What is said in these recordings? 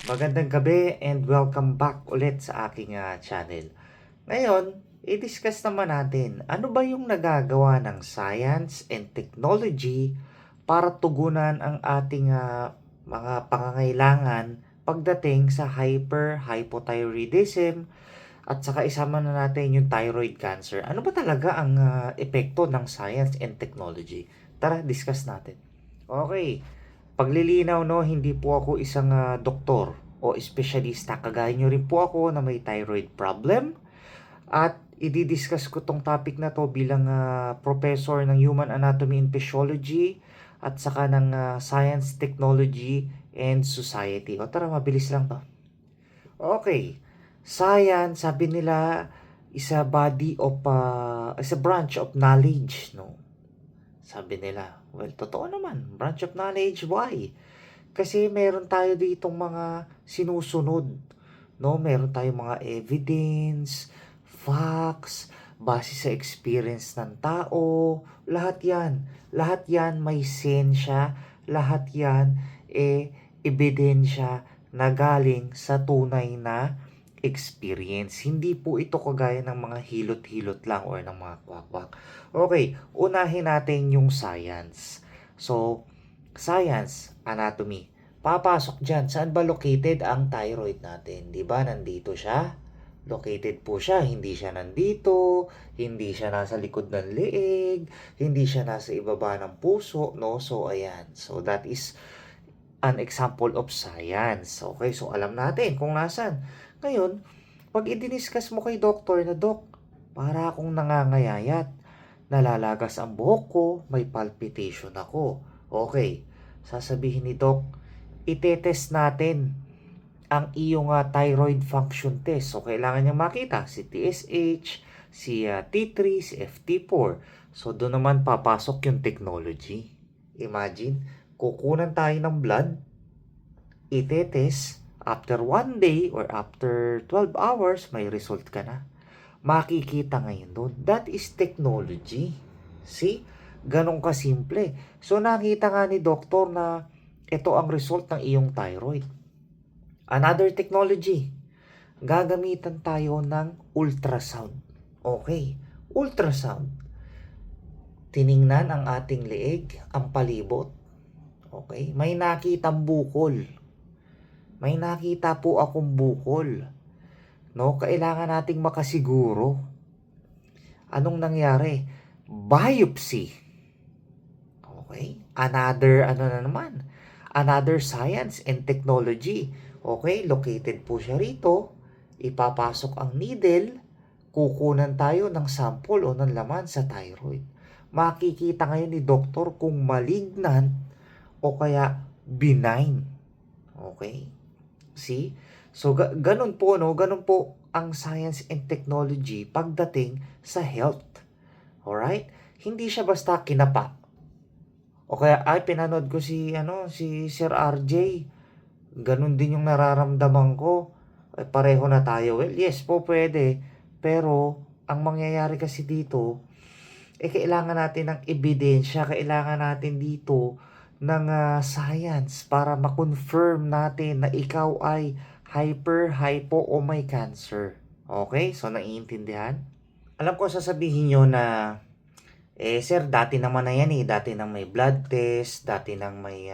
Magandang gabi and welcome back ulit sa aking channel. Ngayon, i-discuss naman natin ano ba yung nagagawa ng science and technology para tugunan ang ating mga pangangailangan pagdating sa hyperthyroidism at saka isama na natin yung thyroid cancer. Ano ba talaga ang epekto ng science and technology? Tara, discuss natin. Okay, paglilinaw, no, hindi po ako isang doktor o espesyalista. Kagaya nyo rin po ako na may thyroid problem. At i-discuss ko tong topic na to bilang professor ng Human Anatomy and Physiology at saka ng Science, Technology, and Society. O tara, mabilis lang to. Okay, science, sabi nila, is a branch of knowledge, no? Sabi nila, well, totoo naman, branch of knowledge, why? Kasi meron tayo ditong mga sinusunod, no? Meron tayong mga evidence, facts, base sa experience ng tao, lahat yan may sensya, lahat yan ebidensya na galing sa tunay na experience. Hindi po ito kagaya ng mga hilot-hilot lang or ng mga kwak-kwak. Okay, unahin natin yung science. So, science, anatomy. Papasok dyan, saan ba located ang thyroid natin? Di ba nandito siya? Located po siya, hindi siya nandito, hindi siya nasa likod ng leeg, hindi siya nasa ibaba ng puso, no? So, ayan. So, that is an example of science. Okay, so alam natin kung nasan. Ngayon, pag i-discuss mo kay doktor na, Dok, para akong nangangayayat, nalalagas ang buhok ko, may palpitation ako. Okay, sasabihin ni Doc, itetest natin ang iyong thyroid function test. So, kailangan niya makita si TSH, si T3, si FT4. So, doon naman papasok yung technology. Imagine, kukunan tayo ng blood, itetest, after 1 day or after 12 hours, may result ka na. Makikita ngayon doon. That is technology. See? Ganon kasimple. So, nakita nga ni doktor na ito ang result ng iyong thyroid. Another technology. Gagamitan tayo ng ultrasound. Okay. Ultrasound. Tiningnan ang ating leeg, ang palibot. Okay. May nakitang bukol. May nakita po akong bukol. No, kailangan nating makasiguro. Anong nangyari? Biopsy. Okay? Another science and technology. Okay, located po siya rito. Ipapasok ang needle. Kukunan tayo ng sample o ng laman sa thyroid. Makikita ngayon ni doktor kung malignant o kaya benign. Okay? See? So, ganun po, no? Ganun po ang science and technology pagdating sa health. Alright? Hindi siya basta kinapa. O kaya, pinanood ko si Sir RJ. Ganun din yung nararamdaman ko. Pareho na tayo. Well, yes po, pwede. Pero, ang mangyayari kasi dito, kailangan natin ng ebidensya. Kailangan natin dito ng science para ma-confirm natin na ikaw ay hypo, o may cancer. Okay? So, naiintindihan? Alam ko sasabihin nyo na, sir, dati naman na yan eh. Dati nang may blood test, dati nang may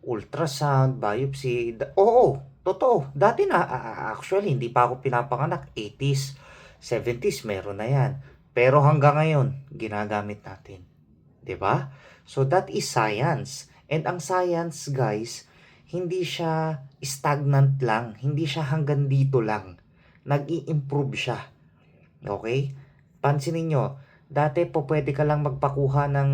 ultrasound, biopsy. Oo, totoo. Dati na, actually, hindi pa ako pinapanganak. 80s, 70s, meron na yan. Pero hanggang ngayon, ginagamit natin. 'Di ba? So that is science. And ang science, guys, hindi siya stagnant lang. Hindi siya hanggang dito lang. Nag-i-improve siya. Okay? Pansinin nyo, dati po pwede ka lang magpakuha ng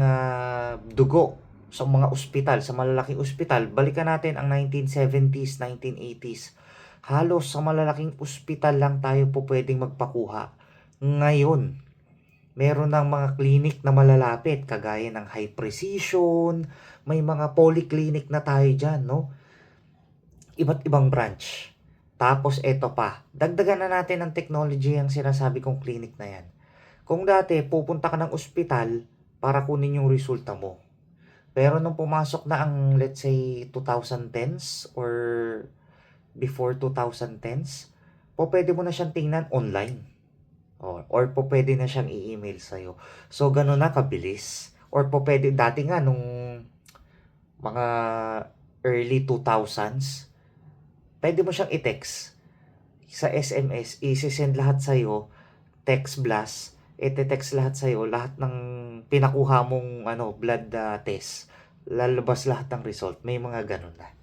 dugo sa mga ospital, sa malalaking ospital. Balikan natin ang 1970s, 1980s. Halos sa malalaking ospital lang tayo po pwedeng magpakuha. Ngayon, meron ng mga clinic na malalapit, kagaya ng High Precision, may mga polyclinic na tayo dyan, no? Iba't ibang branch. Tapos eto pa, dagdagan na natin ng technology ang sinasabi kong clinic na yan. Kung dati, pupunta ka ng ospital para kunin yung resulta mo. Pero nung pumasok na ang, let's say, 2010s or before 2010s, pwede mo na siyang tingnan online. Or pwede na siyang i-email sa'yo. So, gano'n na kabilis. Or pwede, dati nga, nung mga early 2000s, pwede mo siyang i-text. Sa SMS, i-send lahat sa'yo, text blast, ite-text lahat sa'yo, lahat ng pinakuha mong blood test. Lalabas lahat ng result. May mga ganun na.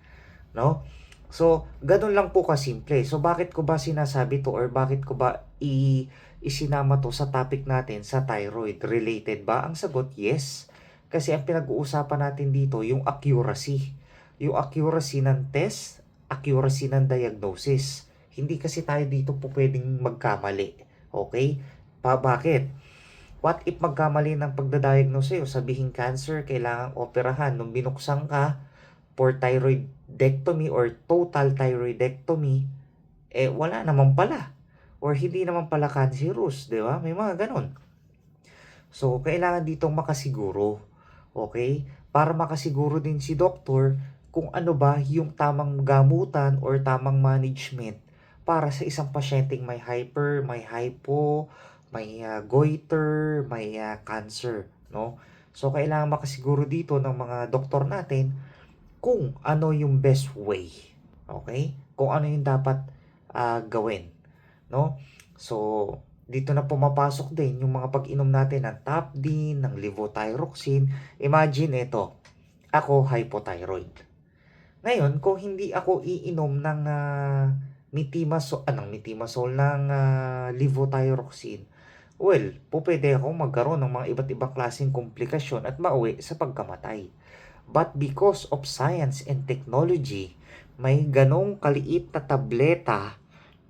No? So, ganun lang po kasimple. So, bakit ko ba sinasabi to or bakit ko ba isinama to sa topic natin sa thyroid? Related ba? Ang sagot, yes. Kasi ang pinag-uusapan natin dito, yung accuracy. Yung accuracy ng test, accuracy ng diagnosis. Hindi kasi tayo dito po pwedeng magkamali. Okay? Bakit? What if magkamali ng pagdadiagnose sa'yo? Sabihin cancer, kailangang operahan. Nung binuksan ka, for thyroidectomy or total thyroidectomy, wala naman pala. Or hindi naman pala cancerous, di ba? May mga ganon. So, kailangan ditong makasiguro. Okay? Para makasiguro din si doktor kung ano ba yung tamang gamutan or tamang management para sa isang pasyenteng may hyper, may hypo, may goiter, may cancer, no? So, kailangan makasiguro dito ng mga doktor natin kung ano yung best way. Okay? Kung ano yung dapat gawin. No? So, dito na pumapasok din yung mga pag-inom natin ng Tapdin, ng levothyroxine. Imagine ito, ako hypothyroid. Ngayon, kung hindi ako iinom ng metimasol ng levothyroxine, well, pwede akong magkaroon ng mga iba't ibang klaseng komplikasyon at mauwi sa pagkamatay. But because of science and technology, may ganong kaliit na tableta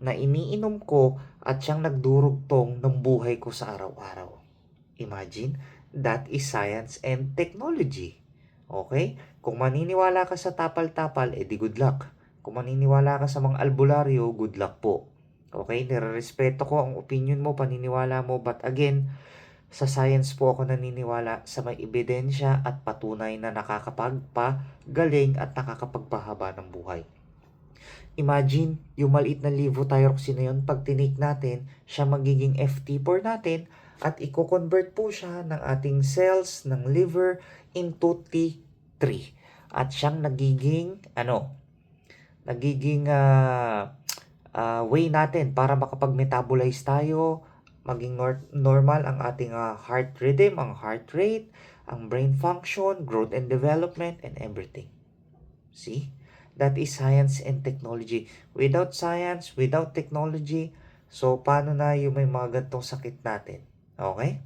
na iniinom ko at siyang nagdurugtong ng buhay ko sa araw-araw. Imagine, that is science and technology. Okay? Kung maniniwala ka sa tapal-tapal, edi good luck. Kung maniniwala ka sa mga albularyo, good luck po. Okay? Nirerespeto ko ang opinion mo, paniniwala mo, but again, sa science po ako naniniwala sa may ebidensya at patunay na nakakapagpagaling at nakakapagpahaba ng buhay. Imagine, yung maliit na levothyroxine na yun, pag tinake natin, siya magiging FT4 natin at i-convert po siya ng ating cells ng liver into T3. At siyang nagiging, way natin para makapag-metabolize tayo, maging normal ang ating heart rhythm, ang heart rate, ang brain function, growth and development, and everything. See? That is science and technology. Without science, without technology, so paano na yung may mga gantong sakit natin? Okay?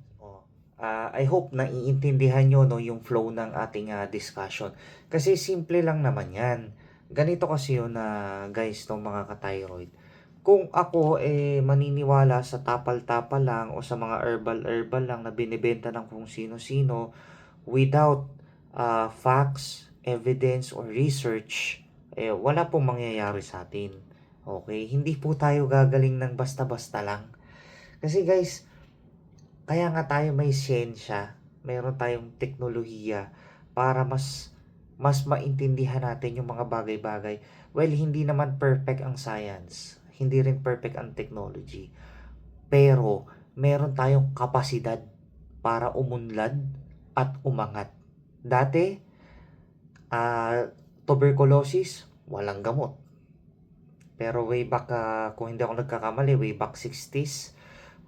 I hope na iintindihan nyo yung flow ng ating discussion. Kasi simple lang naman yan. Ganito kasi yun guys, mga ka-thyroid. Kung ako maniniwala sa tapal-tapal lang o sa mga herbal lang na binibenta ng kung sino-sino without facts, evidence, or research, wala pong mangyayari sa atin. Okay? Hindi po tayo gagaling ng basta-basta lang. Kasi guys, kaya nga tayo may siyensya, meron tayong teknolohiya para mas maintindihan natin yung mga bagay-bagay. Well, hindi naman perfect ang science. Hindi rin perfect ang technology. Pero, meron tayong kapasidad para umunlad at umangat. Dati, tuberculosis, walang gamot. Pero way back, kung hindi ako nagkakamali, way back 60s,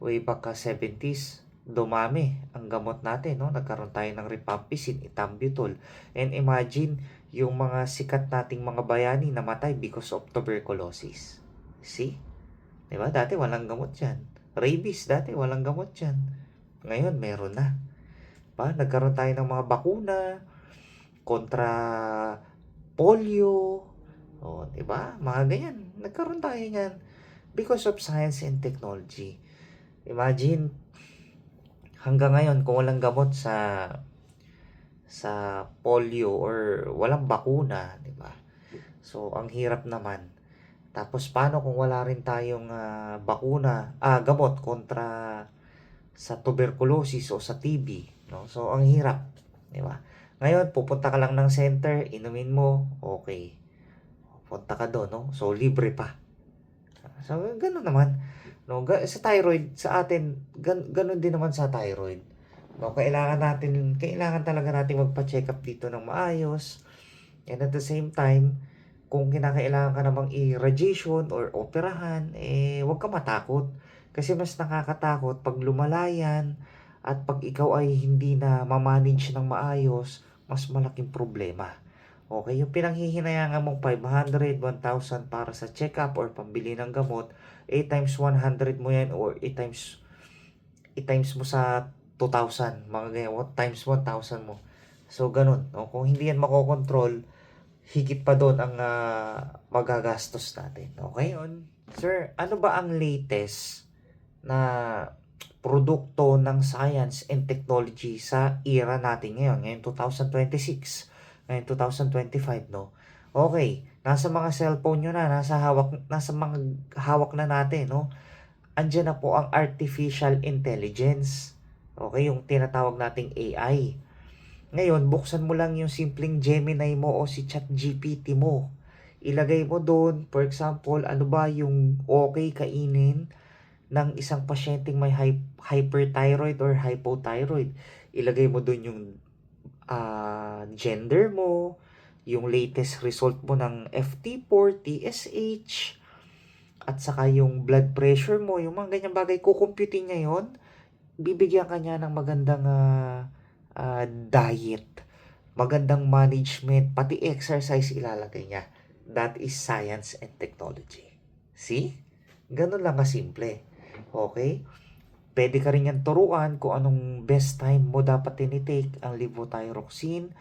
way back 70s, dumami ang gamot natin, no? Nagkaroon tayo ng rifampicin, ethambutol. And imagine, yung mga sikat nating mga bayani namatay because of tuberculosis. See? Diba? Dati walang gamot yan. Rabies, dati walang gamot yan. Ngayon, meron na. Diba? Nagkaroon tayo ng mga bakuna kontra polio. Diba? Mga ganyan. Nagkaroon tayo yan because of science and technology. Imagine, hanggang ngayon, kung walang gamot sa polio or walang bakuna, di ba? So, ang hirap naman. Tapos, paano kung wala rin tayong gamot kontra sa tuberculosis o sa TB, no? So, ang hirap, di ba? Ngayon, pupunta ka lang ng center, inumin mo, okay. punta ka do'n, no? So, libre pa. So, gano'n naman. No, sa thyroid, sa atin, gano'n din naman sa thyroid. No, kailangan talaga natin magpa-check up dito ng maayos. And at the same time, kung kinakailangan ka namang i-radiation or operahan, huwag ka matakot. Kasi mas nakakatakot pag lumalayan at pag ikaw ay hindi na ma-manage ng maayos, mas malaking problema. Okay, yung pinanghihinayangan mong 500, 1,000 para sa check-up or pambili ng gamot, 8 times 100 mo yan or 8 times mo sa 2,000, mga ganyan, times 1,000 mo. So, ganun. No? Kung hindi yan makokontrol, higit pa doon ang magagastos natin. Okay? Sir, ano ba ang latest na produkto ng science and technology sa era natin ngayon? Ngayon 2026, ngayon 2025, no? Okay, nasa mga cellphone nyo na, nasa mga hawak na natin, no? Andiyan na po ang artificial intelligence. Okay, yung tinatawag nating AI. Ngayon, buksan mo lang yung simpleng Gemini mo o si ChatGPT mo. Ilagay mo doon, for example, ano ba yung okay kainin ng isang pasyenteng may hyperthyroid or hypothyroid. Ilagay mo doon yung gender mo, yung latest result mo ng FT4, TSH, at saka yung blood pressure mo, yung mga ganyang bagay, kukumputin niya yun, bibigyan ka niya ng magandang diet, magandang management, pati exercise ilalagay niya. That is science and technology. See? Ganun lang kasimple. Okay? Pwede ka rin yan turuan kung anong best time mo dapat tinitake ang levothyroxine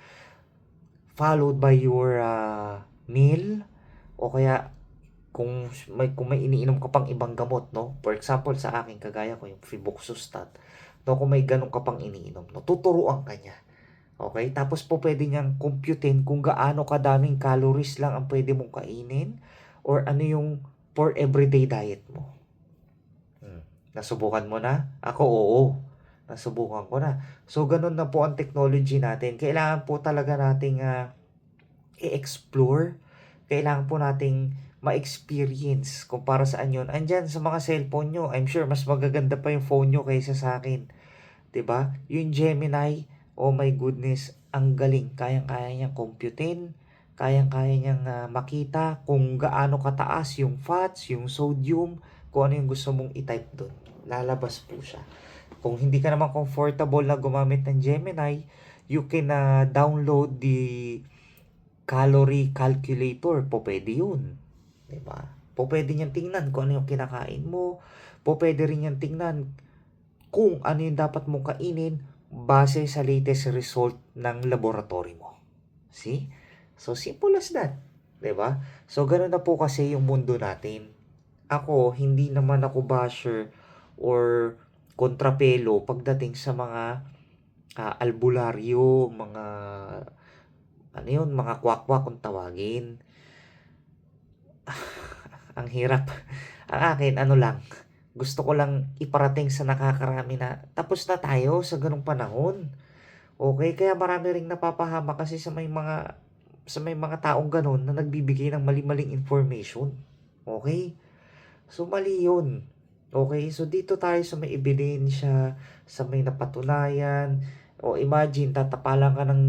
followed by your meal o kaya kung may iniinom ka pang ibang gamot, no? For example, sa akin kagaya ko yung Febuxostat, no, kung may ganun ka pang iniinom, no, tuturuan ka niya. Okay? Tapos po pwede niyang computein kung gaano kadaming calories lang ang pwede mong kainin or ano yung for everyday diet mo. Nasubukan mo na? Ako, oo. Nasubukan ko na. So, ganun na po ang technology natin. Kailangan po talaga nating i-explore. Kailangan po nating ma-experience kung para saan yun. Andyan sa mga cellphone nyo. I'm sure mas magaganda pa yung phone nyo kaysa sa akin. 'Di ba? Yung Gemini, oh my goodness, ang galing. Kayang-kaya niyang computein. Kayang-kaya niyang makita kung gaano kataas yung fats, yung sodium, kung ano yung gusto mong i-type doon. Lalabas po siya. Kung hindi ka naman comfortable na gumamit ng Gemini, you can download the calorie calculator. Po pwede yun. 'Di ba? Po pwede niyang tingnan kung ano yung kinakain mo. Po pwede rin niyang tingnan kung ano yung dapat mong kainin base sa latest result ng laboratory mo. See? So, simple as that. 'Di ba? So, ganun na po kasi yung mundo natin. Ako, hindi naman ako basher or kontrapelo pagdating sa mga albularyo, mga ano yun, mga kwak-kwak kung tawagin. Ang hirap. Ang akin, ano lang, gusto ko lang iparating sa nakakarami na tapos na tayo sa ganung panahon. Okay, kaya marami ring napapahama kasi sa may mga taong ganun na nagbibigay ng mali-maling information. Okay? So, mali yun. Okay? So, dito tayo sa may ebidensya, sa may napatunayan. O imagine, tatapalan ka ng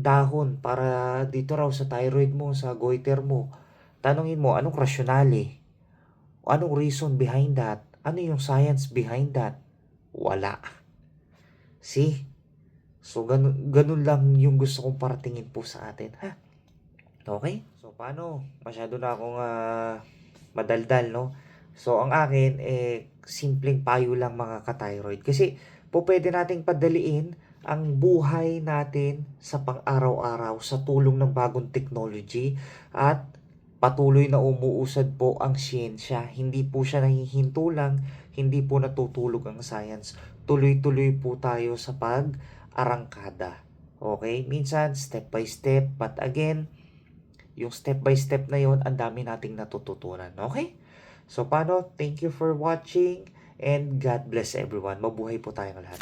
dahon para dito raw sa thyroid mo, sa goiter mo. Tanungin mo, anong rasyonale? O anong reason behind that? Ano yung science behind that? Wala. See? So, ganun lang yung gusto kong paratingin po sa atin. Ha? Okay? So, paano? Masyado na akong madaldal, no? So, ang akin, simpleng payo lang mga ka-thyroid. Kasi, po pwede nating padaliin ang buhay natin sa pang-araw-araw sa tulong ng bagong technology at patuloy na umuusad po ang siyensya. Hindi po siya nahihinto lang, hindi po natutulog ang science. Tuloy-tuloy po tayo sa pag-arangkada. Okay? Minsan, step by step. But again, yung step by step na yon, ang dami nating natututunan. Okay? So, paano? Thank you for watching and God bless everyone. Mabuhay po tayong lahat.